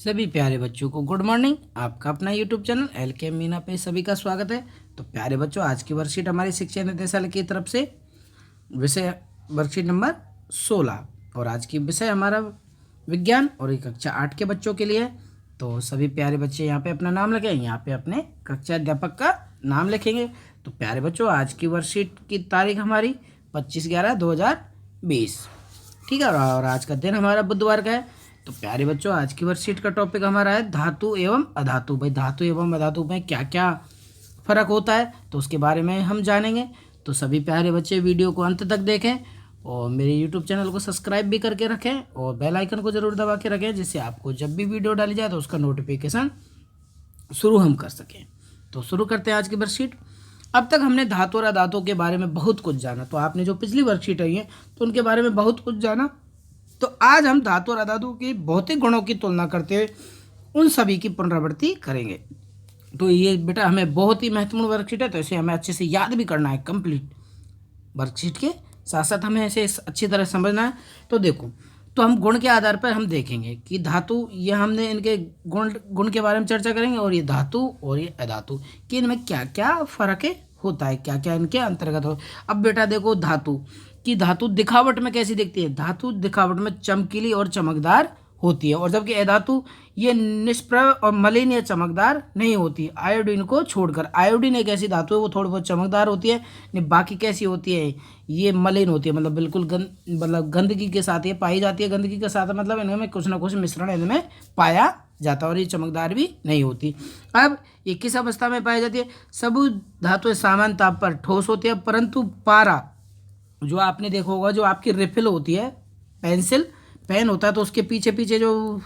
सभी प्यारे बच्चों को गुड मॉर्निंग। आपका अपना यूट्यूब चैनल LK मीना पे सभी का स्वागत है। तो प्यारे बच्चों, आज की वर्कशीट हमारी शिक्षा निदेशालय की तरफ से विषय वर्कशीट नंबर 16 और आज की विषय हमारा विज्ञान और ये कक्षा 8 के बच्चों के लिए है। तो सभी प्यारे बच्चे यहाँ पे अपना नाम लिखें, यहाँ पे अपने कक्षा अध्यापक का नाम लिखेंगे। तो प्यारे बच्चों, आज की वर्कशीट की तारीख हमारी 25/11/2020, ठीक है। और आज का दिन हमारा बुधवार का है। तो प्यारे बच्चों, आज की वर्कशीट का टॉपिक हमारा है धातु एवं अधातु। भाई, धातु एवं अधातु में क्या क्या फर्क होता है तो उसके बारे में हम जानेंगे। तो सभी प्यारे बच्चे वीडियो को अंत तक देखें और मेरे यूट्यूब चैनल को सब्सक्राइब भी करके रखें और बेल आइकन को ज़रूर दबा के रखें, जिससे आपको जब भी वीडियो डाली जाए तो उसका नोटिफिकेशन शुरू हम कर सकें। तो शुरू करते हैं आज की वर्कशीट। अब तक हमने धातु और अधातु के बारे में बहुत कुछ जाना। तो आपने जो पिछली वर्कशीट आई है तो उनके बारे में बहुत कुछ जाना। तो आज हम धातु और अधातु के भौतिक गुणों की तुलना करते हुए उन सभी की पुनरावृत्ति करेंगे। तो ये बेटा हमें बहुत ही महत्वपूर्ण वर्कशीट है, तो इसे हमें अच्छे से याद भी करना है। कंप्लीट वर्कशीट के साथ साथ हमें इसे अच्छी तरह समझना है। तो देखो, तो हम गुण के आधार पर हम देखेंगे कि धातु, ये हमने इनके गुण के बारे में चर्चा करेंगे, और ये धातु और ये अधातु कि इनमें क्या क्या फर्क होता है, क्या क्या इनके अंतर्गत हो। अब बेटा देखो, धातु दिखावट में कैसी दिखती है। धातु दिखावट में चमकीली और चमकदार होती है, और जबकि अधातु ये निष्प्रभ और मलिन या चमकदार नहीं होती आयोडीन को छोड़कर। आयोडीन एक ऐसी धातु है, वो थोड़ी बहुत चमकदार होती है, नहीं बाकी कैसी होती है, ये मलिन होती है, मतलब बिल्कुल गंदगी के साथ ये पाई जाती है। गंदगी के साथ मतलब इनमें कुछ ना कुछ मिश्रण इनमें पाया जाता है, और ये चमकदार भी नहीं होती। अब ये किस अवस्था में पाई जाती है। सब धातुएं सामान्य ताप पर ठोस होती है, परंतु पारा, जो आपने देखा होगा, जो आपकी रिफिल होती है, पेन होता है, तो उसके पीछे पीछे जो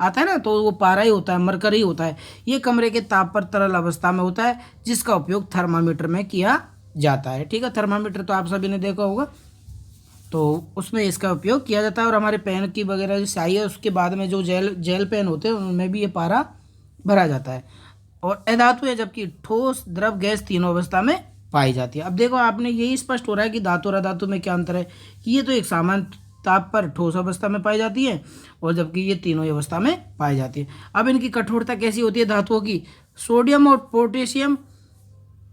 आता है ना, तो वो पारा ही होता है, मरकरी होता है। ये कमरे के ताप पर तरल अवस्था में होता है, जिसका उपयोग थर्मामीटर में किया जाता है। ठीक है, थर्मामीटर तो आप सभी ने देखा होगा, तो उसमें इसका उपयोग किया जाता है। और हमारे पेन की वगैरह जो स्याही है, उसके बाद में जो जेल पेन होते हैं उनमें भी ये पारा भरा जाता है। और अधातु है, जबकि ठोस, द्रव, गैस तीनों अवस्था में पाई जाती है। अब देखो, आपने यही स्पष्ट हो रहा है कि धातु और अधातु में क्या अंतर है, कि ये तो एक सामान्य ताप पर ठोस अवस्था में पाई जाती है, और जबकि ये तीनों ही अवस्था में पाई जाती है। अब इनकी कठोरता कैसी होती है धातुओं की। सोडियम और पोटेशियम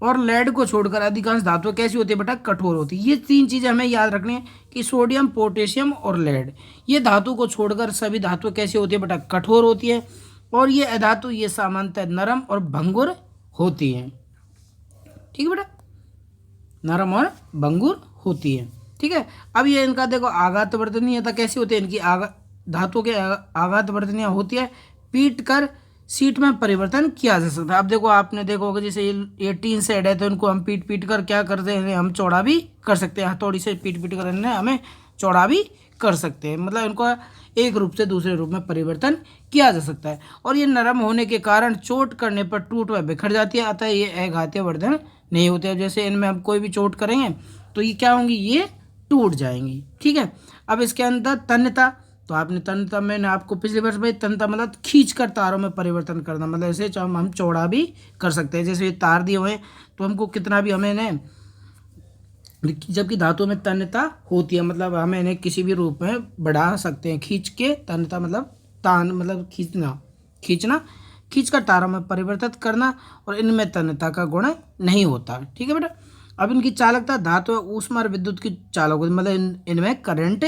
और लेड को छोड़कर अधिकांश धातुएं कैसी होती है बेटा, कठोर होती है। ये तीन चीजें हमें याद रखनी है कि सोडियम, पोटेशियम और लेड, ये धातु को छोड़कर सभी धातुएं कैसी होती है बेटा, कठोर होती है। और ये अधातु, ये सामान्यतः नरम और भंगुर होती है। ठीक है बेटा, नरम और भंगुर होती है। ठीक है, अब ये इनका देखो आघात वर्तनीयता कैसी होती है। इनकी धातुओं के आघात वर्तनीय होती है, पीट कर सीट में परिवर्तन किया जा सकता है। अब देखो, आपने देखो होगा, जैसे ये टीन सेड है, तो इनको हम पीट पीट कर क्या करते हैं, हम चौड़ा भी कर सकते हैं। हथौड़ी से पीट पीट कर इन्हें हमें चौड़ा भी कर सकते हैं, मतलब इनको एक रूप से दूसरे रूप में परिवर्तन किया जा सकता है। और ये नरम होने के कारण चोट करने पर टूट व बिखर जाती है, अतः ये अघातीय वर्धन नहीं होते। अब जैसे इनमें हम कोई भी चोट करेंगे तो ये क्या होंगी, ये टूट जाएंगी। ठीक है, अब इसके अंदर तन्यता, तो आपने तन्यता, मैंने आपको पिछले वर्ष भाई, तन्यता मतलब खींच कर तारों में परिवर्तन करना, मतलब इसे हम चौड़ा भी कर सकते हैं। जैसे ये तार दिए हुए हैं, तो हमको कितना भी हमें इन्हें, जबकि धातु में तन्यता होती है, मतलब हमें इन्हें किसी भी रूप में बढ़ा सकते हैं। खींच के, तन्यता मतलब तान, मतलब खींचना, खींच कर तारों में परिवर्तित करना, और इनमें तन्यता का गुण नहीं होता। ठीक है बेटा, अब इनकी चालकता, धातु ऊष्मा और विद्युत की चालक, मतलब इनमें करंट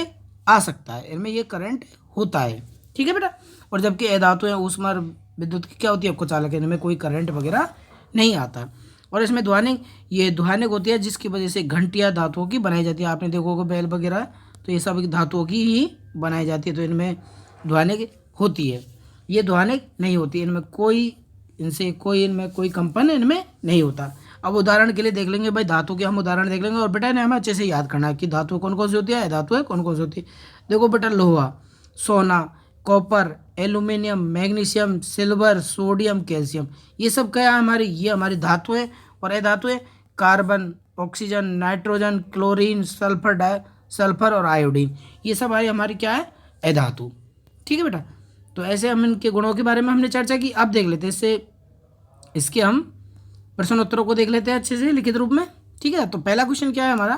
आ सकता है, इनमें ये करंट होता है। ठीक है बेटा, और जबकि अधातु है, ऊष्मा और विद्युत की क्या होती है, आपको चालक, इनमें कोई करंट वगैरह नहीं आता। और इसमें ध्वनिक, ये ध्वनिक होती है, जिसकी वजह से घंटियां धातुओं की बनाई जाती है। आपने देखो होगा बैल वगैरह, तो ये सब धातुओं की ही बनाई जाती है, तो इनमें ध्वनिक होती है। ये ध्वनिक नहीं होती, इनमें कोई कंपन इनमें नहीं होता। अब उदाहरण के लिए देख लेंगे भाई, धातु के हम उदाहरण देख लेंगे, और बेटा इन्हें हमें अच्छे से याद करना है कि धातु कौन कौन सी होती है, धातु है कौन कौन सी होती है। देखो बेटा, लोहा, सोना, copper, aluminium, magnesium, silver, sodium, calcium, ये सब क्या है, ये हमारी धातु है। और अधातु है, carbon, oxygen, nitrogen, chlorine, sulphur और आयोडीन, ये सब हमारी क्या है, अधातु। ठीक है बेटा, तो ऐसे हम इनके गुणों के बारे में हमने चर्चा की। अब देख लेते हैं इसके हम प्रश्न उत्तरों को देख लेते हैं अच्छे से लिखित रूप में। ठीक है, तो पहला क्वेश्चन क्या है हमारा,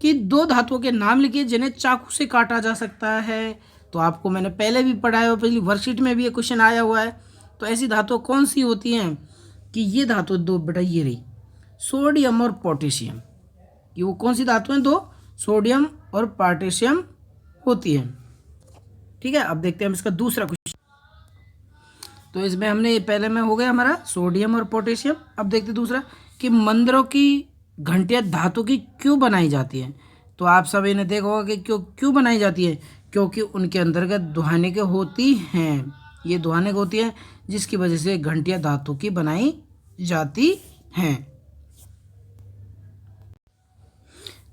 कि दो धातुओं के नाम लिखिए जिन्हें चाकू से काटा जा सकता है। तो आपको मैंने पहले भी पढ़ाया और पिछली वर्कशीट में भी ये क्वेश्चन आया हुआ है। तो ऐसी धातु कौन सी होती हैं कि ये धातु दो बेटा ये रही सोडियम और पोटेशियम, ये वो कौन सी धातु हैं दो, सोडियम और पोटेशियम होती है। ठीक है, अब देखते हैं हम इसका दूसरा क्वेश्चन। तो इसमें हमने पहले में हो गया हमारा सोडियम और पोटेशियम। अब देखते हैं दूसरा कि मंदिरों की घंटियां धातु की क्यों बनाई जाती हैं। तो आप सभी ने देखा होगा कि क्यों बनाई जाती है, क्योंकि उनके अंतर्गत दुहानिक होती हैं, ये दुहानिक होती है जिसकी वजह से घंटियां धातु की बनाई जाती हैं।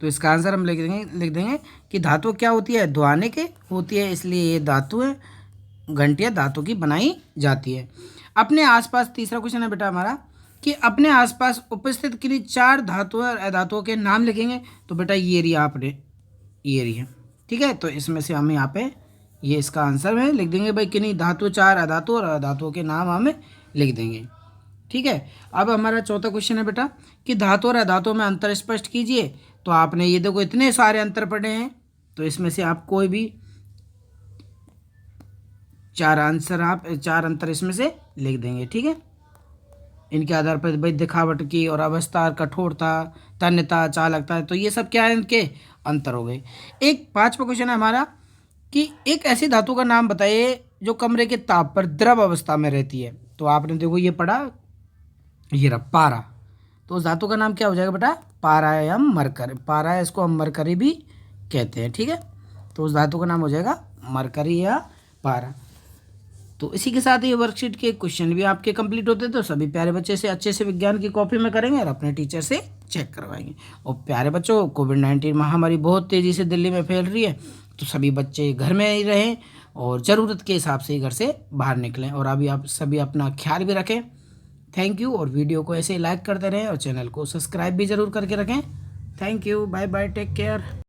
तो इसका आंसर हम लिख देंगे कि धातु क्या होती है, दुहानिक होती है, इसलिए ये धातु है, घंटियां धातु की बनाई जाती है। अपने आसपास तीसरा क्वेश्चन है बेटा हमारा कि अपने आसपास उपस्थित किन्हीं 4 धातुओं और अधातुओं के नाम लिखेंगे। तो बेटा ये रही आपने ये रही है, ठीक है। तो इसमें से हम यहाँ पे ये इसका आंसर में लिख देंगे भाई किन्हीं धातु 4 अधातु और अधातुओं के नाम हमें लिख देंगे, ठीक है। अब हमारा चौथा क्वेश्चन है बेटा कि धातु और अधातुओं में अंतर स्पष्ट कीजिए। तो आपने ये देखो इतने सारे अंतर पढ़े हैं, तो इसमें से आप कोई भी 4 अंतर इसमें से लिख देंगे, ठीक है। इनके आधार पर भाई दिखावट की और अवस्था, कठोरता, तन्यता, चालकता, तो ये सब क्या है, इनके अंतर हो गए। एक 5वां क्वेश्चन है हमारा कि एक ऐसी धातु का नाम बताइए जो कमरे के ताप पर द्रव अवस्था में रहती है। तो आपने देखो ये पढ़ा, ये रहा पारा, तो उस धातु का नाम क्या हो जाएगा बेटा, पारा या मरकरी। पारा है, इसको हम मरकरी भी कहते हैं, ठीक है। तो उस धातु का नाम हो जाएगा मरकरी या पारा। तो इसी के साथ ये वर्कशीट के क्वेश्चन भी आपके कंप्लीट होते हैं। तो सभी प्यारे बच्चे से अच्छे से विज्ञान की कॉपी में करेंगे और अपने टीचर से चेक करवाएंगे। और प्यारे बच्चों, कोविड-19 महामारी बहुत तेज़ी से दिल्ली में फैल रही है, तो सभी बच्चे घर में ही रहें और ज़रूरत के हिसाब से ही घर से बाहर निकलें। और अभी आप सभी अपना ख्याल भी रखें। Thank you. और वीडियो को ऐसे ही लाइक करते रहें और चैनल को सब्सक्राइब भी ज़रूर करके रखें। Thank you, bye bye, take care.